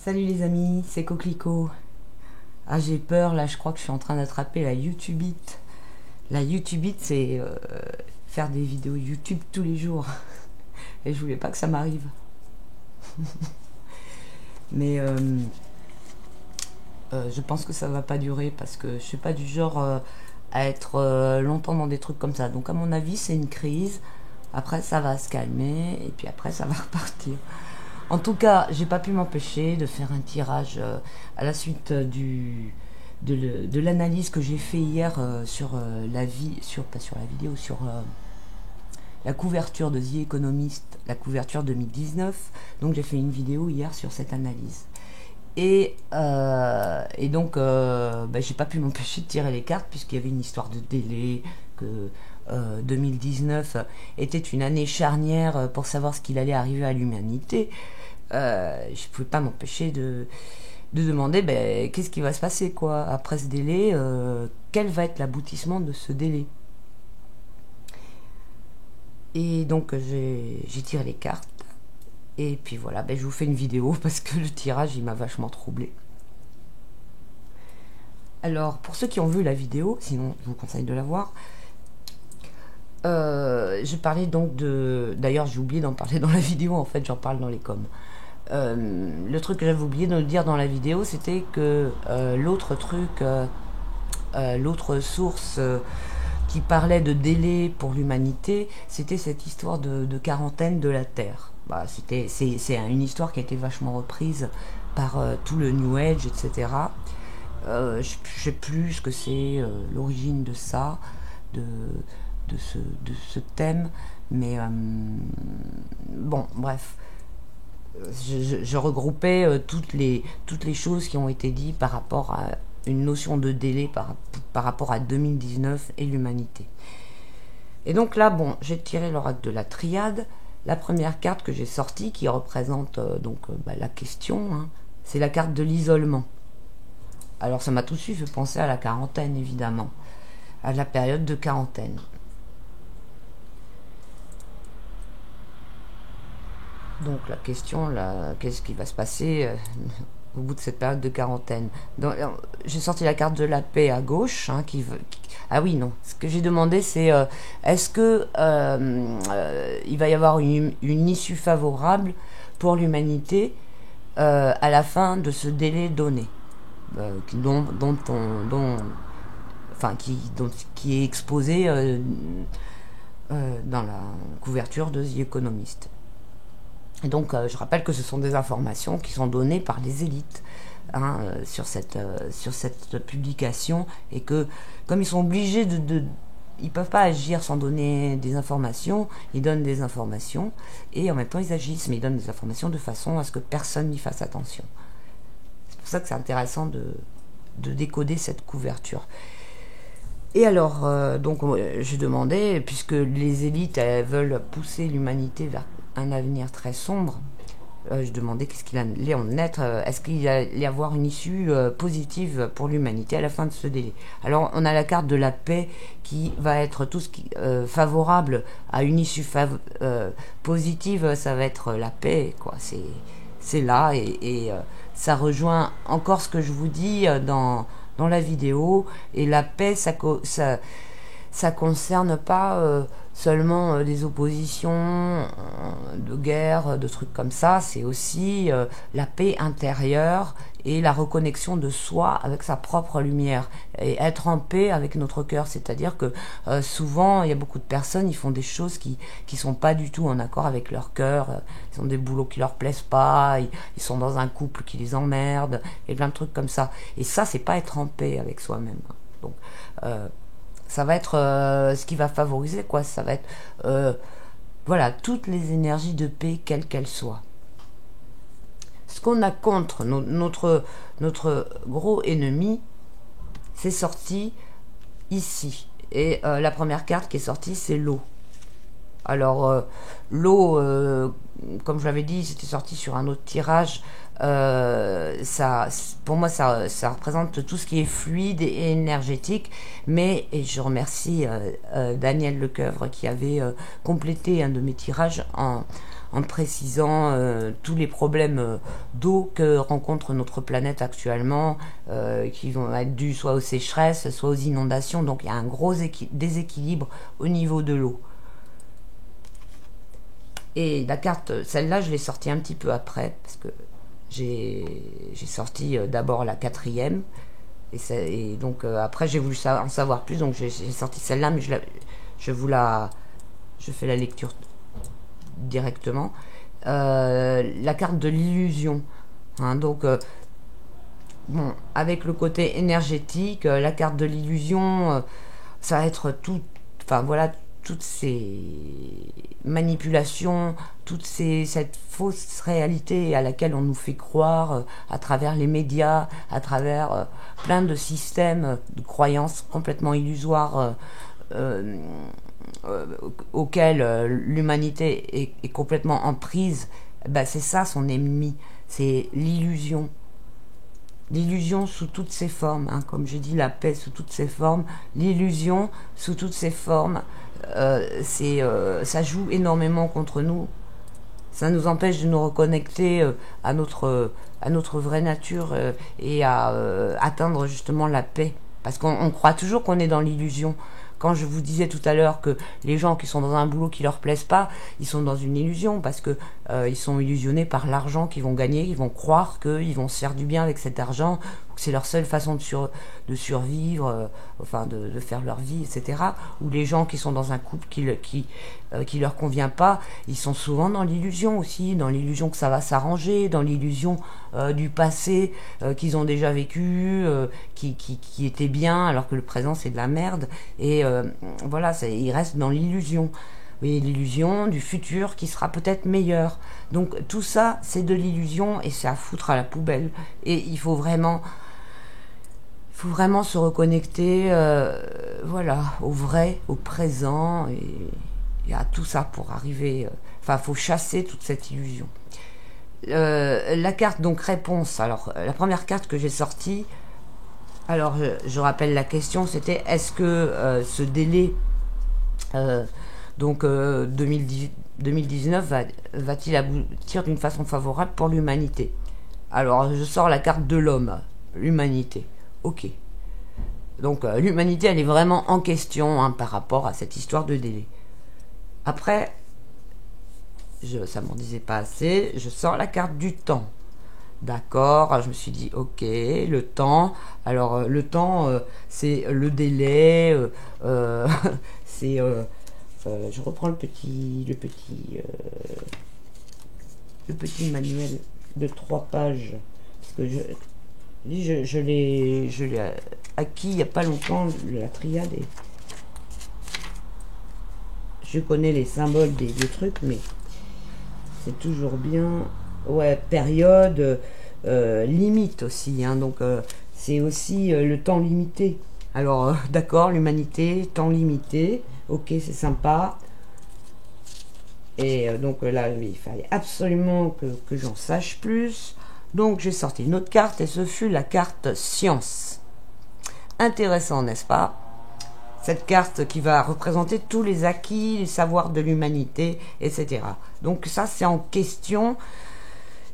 Salut les amis, c'est Coquelicot. Ah, j'ai peur, là je crois que je suis en train d'attraper la YouTubeite. La YouTubeite, c'est faire des vidéos YouTube tous les jours. Et je voulais pas que ça m'arrive. Mais je pense que ça va pas durer parce que je suis pas du genre à être longtemps dans des trucs comme ça. Donc à mon avis, c'est une crise. Après, ça va se calmer et puis après, ça va repartir. En tout cas, j'ai pas pu m'empêcher de faire un tirage à la suite de l'analyse que j'ai fait hier sur la vie, pas sur la vidéo, sur la couverture de The Economist, la couverture 2019. Donc j'ai fait une vidéo hier sur cette analyse. Et donc, j'ai pas pu m'empêcher de tirer les cartes puisqu'il y avait une histoire de délai, que 2019 était une année charnière pour savoir ce qu'il allait arriver à l'humanité. Je pouvais pas m'empêcher de demander qu'est-ce qui va se passer quoi après ce délai, quel va être l'aboutissement de ce délai. Et donc j'ai tiré les cartes. Et puis voilà, je vous fais une vidéo parce que le tirage il m'a vachement troublé. Alors pour ceux qui ont vu la vidéo, sinon je vous conseille de la voir. Je parlais donc de... D'ailleurs j'ai oublié d'en parler dans la vidéo, en fait j'en parle dans les coms. Le truc que j'avais oublié de dire dans la vidéo, c'était que l'autre truc, l'autre source qui parlait de délai pour l'humanité, c'était cette histoire de quarantaine de la Terre. C'est une histoire qui a été vachement reprise par tout le New Age, etc. Je sais plus ce que c'est l'origine de ça, de ce thème, mais bon, bref. Je regroupais toutes les choses qui ont été dites par rapport à une notion de délai par rapport à 2019 et l'humanité. Et donc là, bon, j'ai tiré l'oracle de la triade. La première carte que j'ai sortie, qui représente la question, hein, c'est la carte de l'isolement. Alors ça m'a tout de suite fait penser à la quarantaine, évidemment, à la période de quarantaine. Donc la question, là, qu'est-ce qui va se passer au bout de cette période de quarantaine? J'ai sorti la carte de la paix à gauche. Hein, ah oui, non. Ce que j'ai demandé, c'est est-ce que il va y avoir une issue favorable pour l'humanité à la fin de ce délai donné, qui est exposé dans la couverture de The Economist. Et donc, je rappelle que ce sont des informations qui sont données par les élites sur cette publication, et que, comme ils sont obligés ils peuvent pas agir sans donner des informations, ils donnent des informations, et en même temps ils agissent, mais ils donnent des informations de façon à ce que personne n'y fasse attention. C'est pour ça que c'est intéressant de décoder cette couverture. Et alors, je demandais, puisque les élites elles veulent pousser l'humanité vers un avenir très sombre, je demandais qu'est-ce qu'il allait en être, est-ce qu'il allait y avoir une issue positive pour l'humanité à la fin de ce délai. Alors on a la carte de la paix qui va être tout ce qui favorable à une issue positive, ça va être la paix, quoi. C'est là, et ça rejoint encore ce que je vous dis dans la vidéo. Et la paix, ça concerne pas seulement des oppositions de guerre, de trucs comme ça. C'est aussi la paix intérieure et la reconnexion de soi avec sa propre lumière, et être en paix avec notre cœur. C'est-à-dire que souvent il y a beaucoup de personnes, ils font des choses qui sont pas du tout en accord avec leur cœur. Ils ont des boulots qui leur plaisent pas, ils sont dans un couple qui les emmerde, et plein de trucs comme ça. Et ça, c'est pas être en paix avec soi-même. Donc ça va être ce qui va favoriser, quoi. Ça va être toutes les énergies de paix, quelles qu'elles soient. Ce qu'on a contre notre gros ennemi, c'est sorti ici. Et la première carte qui est sortie, c'est l'eau. Alors l'eau, comme je l'avais dit, c'était sorti sur un autre tirage. Pour moi, ça représente tout ce qui est fluide et énergétique. Et je remercie Daniel Lecoeuvre qui avait complété un de mes tirages en précisant tous les problèmes d'eau que rencontre notre planète actuellement, qui vont être dus soit aux sécheresses, soit aux inondations. Donc il y a un gros déséquilibre au niveau de l'eau. Et la carte, celle-là, je l'ai sortie un petit peu après, parce que j'ai sorti d'abord la 4e, et donc après j'ai voulu en savoir plus, donc j'ai sorti celle-là, mais je fais la lecture directement. La carte de l'illusion, hein, donc bon, avec le côté énergétique, la carte de l'illusion, ça va être tout, enfin voilà, toutes ces manipulations, cette fausse réalité à laquelle on nous fait croire à travers les médias, à travers plein de systèmes de croyances complètement illusoires auxquels l'humanité est complètement en prise. Ben, c'est ça son ennemi, c'est l'illusion. L'illusion sous toutes ses formes, hein, comme je dis, la paix sous toutes ses formes, l'illusion sous toutes ses formes, ça joue énormément contre nous. Ça nous empêche de nous reconnecter à notre vraie nature et à atteindre justement la paix. Parce qu'on croit toujours qu'on est dans l'illusion. Quand je vous disais tout à l'heure que les gens qui sont dans un boulot qui leur plaise pas, ils sont dans une illusion parce que ils sont illusionnés par l'argent qu'ils vont gagner. Ils vont croire qu'ils vont se faire du bien avec cet argent, que c'est leur seule façon de survivre, enfin de faire leur vie, etc. Ou les gens qui sont dans un couple qui leur convient pas, ils sont souvent dans l'illusion aussi, dans l'illusion que ça va s'arranger, dans l'illusion du passé qu'ils ont déjà vécu, qui était bien, alors que le présent c'est de la merde. Et voilà, ils restent dans l'illusion. Et l'illusion du futur qui sera peut-être meilleur. Donc tout ça, c'est de l'illusion et c'est à foutre à la poubelle. Et il faut vraiment se reconnecter voilà, au vrai, au présent et à tout ça pour arriver... Enfin, il faut chasser toute cette illusion. La carte, donc, réponse. Alors, la première carte que j'ai sortie, alors, je rappelle la question, c'était est-ce que ce délai... donc 2019 va-t-il aboutir d'une façon favorable pour l'humanité? Alors je sors la carte de l'homme, l'humanité. Ok. Donc l'humanité elle est vraiment en question hein, par rapport à cette histoire de délai. Après, ça m'en disait pas assez, je sors la carte du temps. D'accord, je me suis dit ok, le temps. Alors le temps c'est le délai, c'est... je reprends le petit manuel de 3 pages parce que je l'ai acquis il n'y a pas longtemps, la triade. Et je connais les symboles des trucs, mais c'est toujours bien. Ouais, période, limite aussi. Hein, donc c'est aussi le temps limité. Alors d'accord, l'humanité, temps limité. Ok, c'est sympa. Et donc là, il fallait absolument que j'en sache plus. Donc j'ai sorti une autre carte et ce fut la carte science. Intéressant, n'est-ce pas? Cette carte qui va représenter tous les acquis, les savoirs de l'humanité, etc. Donc ça, c'est en question.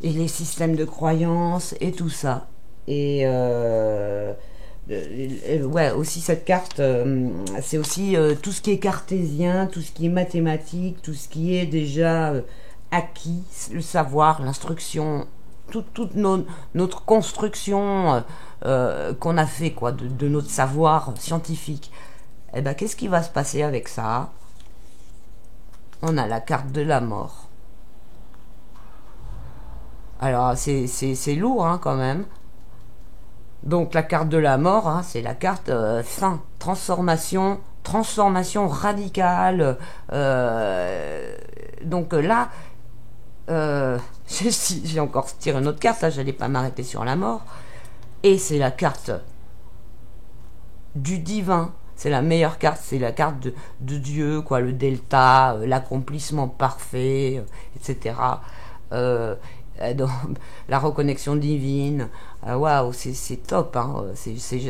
Et les systèmes de croyances et tout ça. Et... ouais, aussi cette carte, c'est aussi tout ce qui est cartésien, tout ce qui est mathématique, tout ce qui est déjà acquis, le savoir, l'instruction, toute notre construction qu'on a fait quoi, de notre savoir scientifique. Et ben, qu'est-ce qui va se passer avec ça? On a la carte de la mort. Alors c'est lourd hein, quand même. Donc la carte de la mort, hein, c'est la carte fin, transformation radicale. Donc là, j'ai encore tiré une autre carte, là, j'allais pas m'arrêter sur la mort. Et c'est la carte du divin. C'est la meilleure carte, c'est la carte de Dieu, quoi, le delta, l'accomplissement parfait, etc. dans la reconnexion divine. Waouh, c'est top. Hein.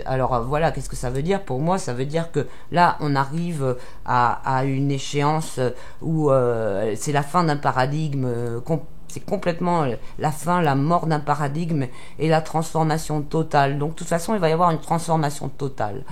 Alors voilà, qu'est-ce que ça veut dire pour moi? Ça veut dire que là, on arrive à une échéance où c'est la fin d'un paradigme. C'est complètement la fin, la mort d'un paradigme et la transformation totale. Donc de toute façon, il va y avoir une transformation totale.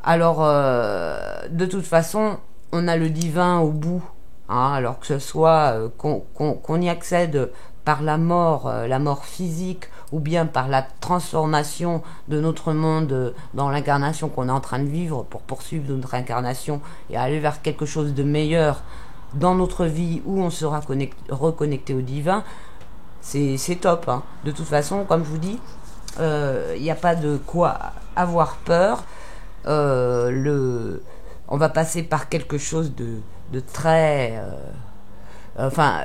Alors, de toute façon, on a le divin au bout. Hein, alors que ce soit qu'on y accède par la mort physique, ou bien par la transformation de notre monde dans l'incarnation qu'on est en train de vivre pour poursuivre notre incarnation et aller vers quelque chose de meilleur dans notre vie où on sera reconnecté au divin, c'est top. Hein. De toute façon, comme je vous dis, il n'y a pas de quoi avoir peur. On va passer par quelque chose de très... enfin,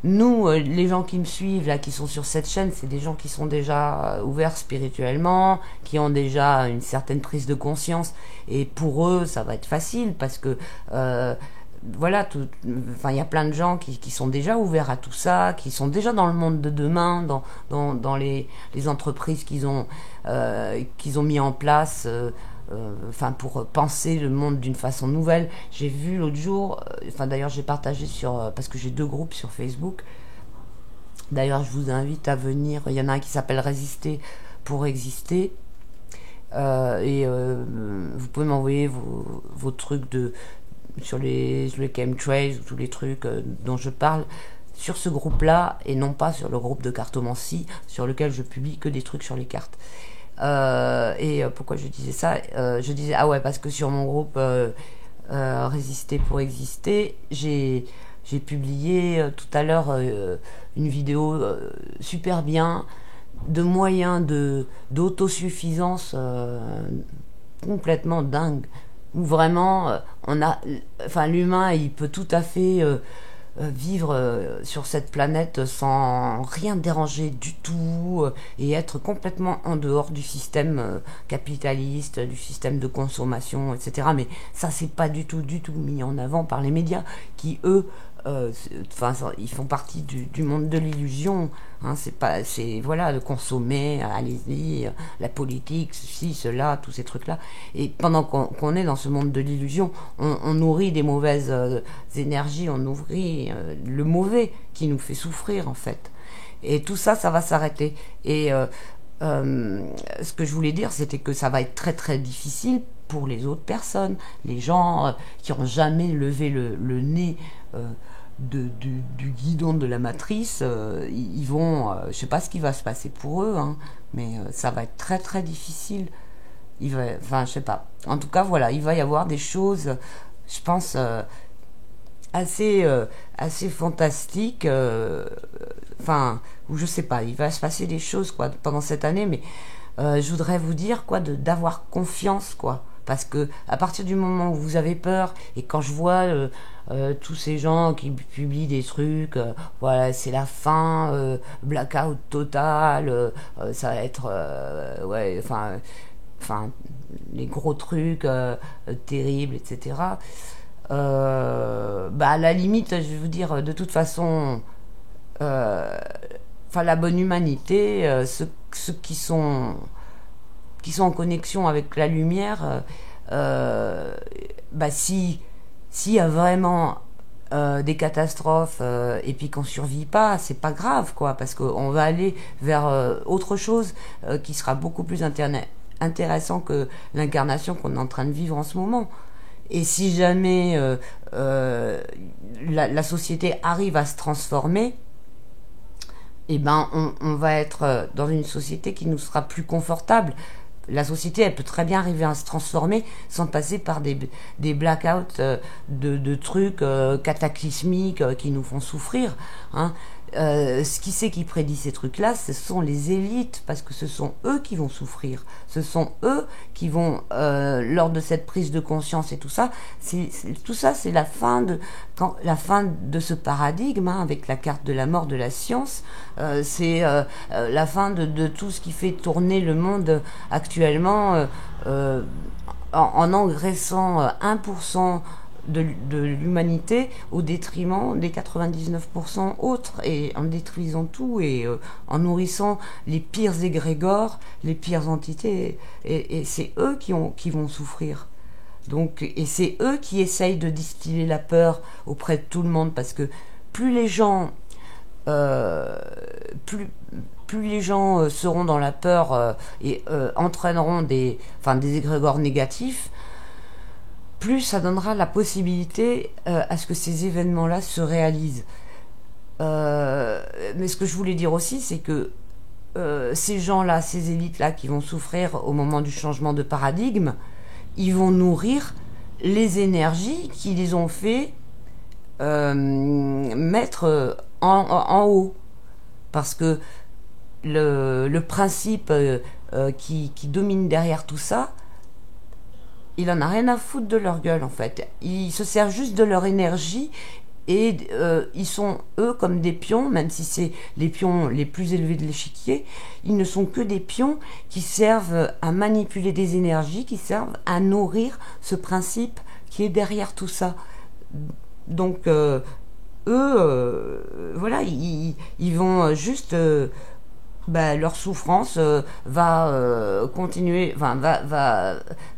nous, les gens qui me suivent, là, qui sont sur cette chaîne, c'est des gens qui sont déjà ouverts spirituellement, qui ont déjà une certaine prise de conscience. Et pour eux, ça va être facile parce que... voilà, il y a plein de gens qui sont déjà ouverts à tout ça, qui sont déjà dans le monde de demain, dans les entreprises qu'ils ont mis en place, pour penser le monde d'une façon nouvelle. J'ai vu l'autre jour, d'ailleurs j'ai partagé parce que j'ai 2 groupes sur Facebook. D'ailleurs, je vous invite à venir. Il y en a un qui s'appelle Résister pour exister. Vous pouvez m'envoyer vos trucs sur les chemtrails ou tous les trucs dont je parle sur ce groupe-là et non pas sur le groupe de cartomancie sur lequel je publie que des trucs sur les cartes. Pourquoi je disais ça? Je disais, parce que sur mon groupe Résister pour exister, j'ai publié tout à l'heure une vidéo super bien de moyens d'autosuffisance complètement dingue, où vraiment l'humain il peut tout à fait vivre sur cette planète sans rien déranger du tout et être complètement en dehors du système capitaliste, du système de consommation, etc. Mais ça, c'est pas du tout mis en avant par les médias qui, eux, ils font partie du monde de l'illusion. Hein, le consommer, allez-y, la politique, ceci, cela, tous ces trucs-là. Et pendant qu'on est dans ce monde de l'illusion, on nourrit des mauvaises énergies, on nourrit le mauvais qui nous fait souffrir, en fait. Et tout ça, ça va s'arrêter. Et ce que je voulais dire, c'était que ça va être très très difficile pour les autres personnes, les gens qui n'ont jamais levé le nez du guidon de la matrice, ils vont, je sais pas ce qui va se passer pour eux, hein, mais ça va être très très difficile. Je sais pas. En tout cas, voilà, il va y avoir des choses, je pense, assez fantastiques. Ou je sais pas, il va se passer des choses pendant cette année, mais je voudrais vous dire d'avoir confiance, parce que à partir du moment où vous avez peur, et quand je vois tous ces gens qui publient des trucs, c'est la fin, blackout total, ça va être les gros trucs terribles, etc. À la limite, je vais vous dire, de toute façon, la bonne humanité, ceux qui sont en connexion avec la lumière, s'il y a vraiment des catastrophes et puis qu'on survit pas, c'est pas grave, parce qu'on va aller vers autre chose qui sera beaucoup plus intéressant que l'incarnation qu'on est en train de vivre en ce moment. Et si jamais la société arrive à se transformer, on va être dans une société qui nous sera plus confortable. La société, elle peut très bien arriver à se transformer sans passer par des blackouts de trucs cataclysmiques qui nous font souffrir. Hein. Qui c'est qui prédit ces trucs-là? Ce sont les élites, parce que ce sont eux qui vont souffrir. Ce sont eux qui vont, lors de cette prise de conscience et tout ça, tout ça, c'est la fin de ce paradigme, hein, avec la carte de la mort de la science. C'est la fin de tout ce qui fait tourner le monde actuellement en engraissant 1% de l'humanité au détriment des 99% autres, et en détruisant tout et en nourrissant les pires égrégores, les pires entités, et c'est eux qui vont souffrir. Donc, et c'est eux qui essayent de distiller la peur auprès de tout le monde, parce que plus les gens euh, plus, plus les gens seront dans la peur et entraîneront des égrégores négatifs, plus ça donnera la possibilité à ce que ces événements-là se réalisent. Mais ce que je voulais dire aussi, c'est que ces gens-là, ces élites-là qui vont souffrir au moment du changement de paradigme, ils vont nourrir les énergies qui les ont fait mettre en haut. Parce que le principe qui domine derrière tout ça, il en a rien à foutre de leur gueule en fait. Ils se servent juste de leur énergie et ils sont eux comme des pions, même si c'est les pions les plus élevés de l'échiquier, ils ne sont que des pions qui servent à manipuler des énergies, qui servent à nourrir ce principe qui est derrière tout ça. Donc eux, voilà, ils vont juste leur souffrance va continuer, enfin,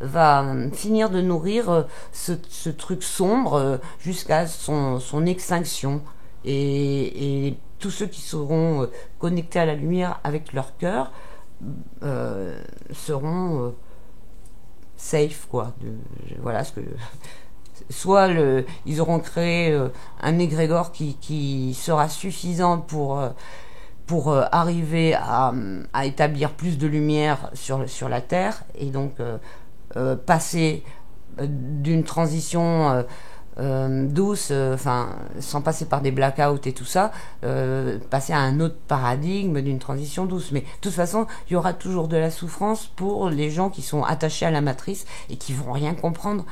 va finir de nourrir ce truc sombre jusqu'à son extinction. Et tous ceux qui seront connectés à la lumière avec leur cœur seront safe, quoi. Voilà ce que. Soit ils auront créé un égrégore qui sera suffisant pour arriver à établir plus de lumière sur la Terre, et donc passer d'une transition douce, sans passer par des blackouts et tout ça, passer à un autre paradigme d'une transition douce. Mais de toute façon, il y aura toujours de la souffrance pour les gens qui sont attachés à la matrice et qui vont rien comprendre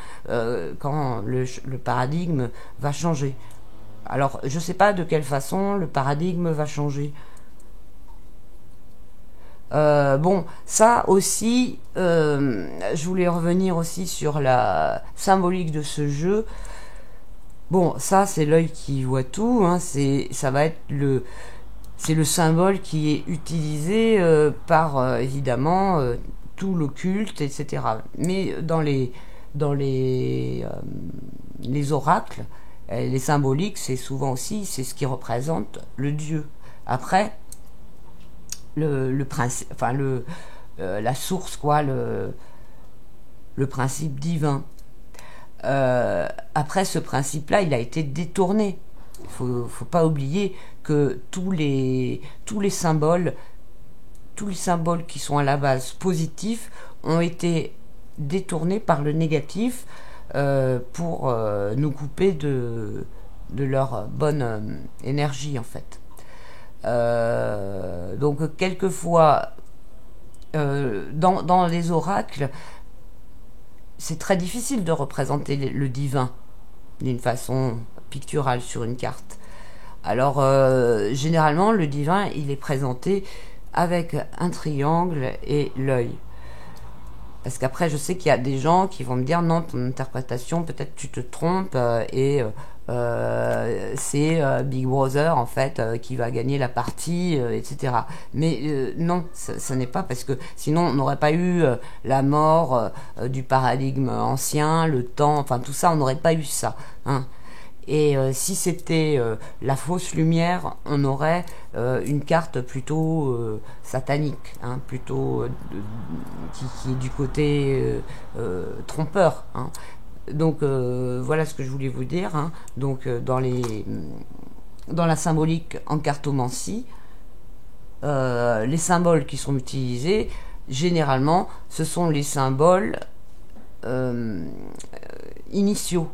quand le paradigme va changer. Alors, je sais pas de quelle façon le paradigme va changer. Bon, ça aussi, je voulais revenir aussi sur la symbolique de ce jeu. Bon, ça c'est l'œil qui voit tout, hein, ça va être c'est le symbole qui est utilisé par évidemment tout l'occulte, etc. Mais les oracles, les symboliques, c'est souvent aussi c'est ce qui représente le Dieu. Après, le principe, enfin la source, quoi, le principe divin. Après, ce principe-là, il a été détourné. Faut pas oublier que tous les symboles qui sont à la base positifs ont été détournés par le négatif pour nous couper de leur bonne énergie, en fait. Donc quelquefois dans les oracles, c'est très difficile de représenter le divin d'une façon picturale sur une carte. Alors généralement le divin il est présenté avec un triangle et l'œil. Parce qu'après, je sais qu'il y a des gens qui vont me dire non, ton interprétation, peut-être tu te trompes et c'est Big Brother en fait qui va gagner la partie, etc. Mais non, ça n'est pas, parce que sinon on n'aurait pas eu la mort du paradigme ancien, le temps, enfin tout ça, on n'aurait pas eu ça. Hein. Et si c'était la fausse lumière, on aurait une carte plutôt satanique, hein, plutôt qui est du côté trompeur. Hein. Donc voilà ce que je voulais vous dire. Hein. Donc dans la symbolique en cartomancie, les symboles qui sont utilisés, généralement, ce sont les symboles initiaux.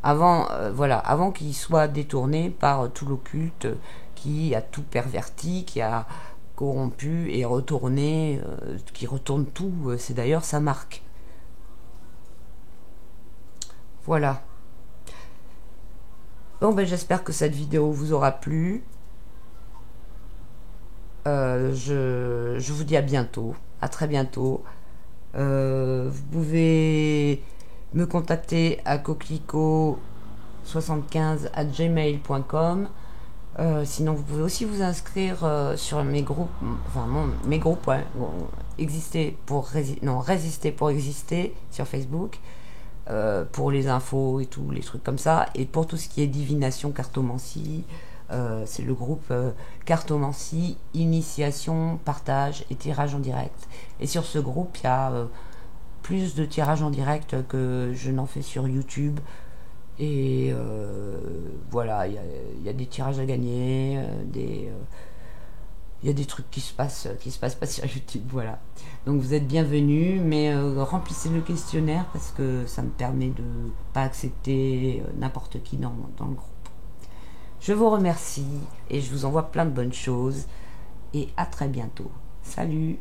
Avant qu'il soit détourné par tout l'occulte qui a tout perverti, qui a corrompu et retourné, qui retourne tout. C'est d'ailleurs sa marque. Voilà. Bon, j'espère que cette vidéo vous aura plu. Je vous dis à bientôt. À très bientôt. Vous pouvez me contacter à coquelicot75@gmail.com. Sinon, vous pouvez aussi vous inscrire sur mes groupes, enfin mes groupes, ouais, résister pour exister sur Facebook, pour les infos et tout, les trucs comme ça, et pour tout ce qui est divination, cartomancie, c'est le groupe cartomancie, initiation, partage et tirage en direct. Et sur ce groupe, il y a plus de tirages en direct que je n'en fais sur YouTube. Et voilà, il y a des tirages à gagner, il y a des trucs qui se passent pas sur YouTube, voilà. Donc vous êtes bienvenus, mais remplissez le questionnaire parce que ça me permet de pas accepter n'importe qui dans le groupe. Je vous remercie et je vous envoie plein de bonnes choses et à très bientôt. Salut!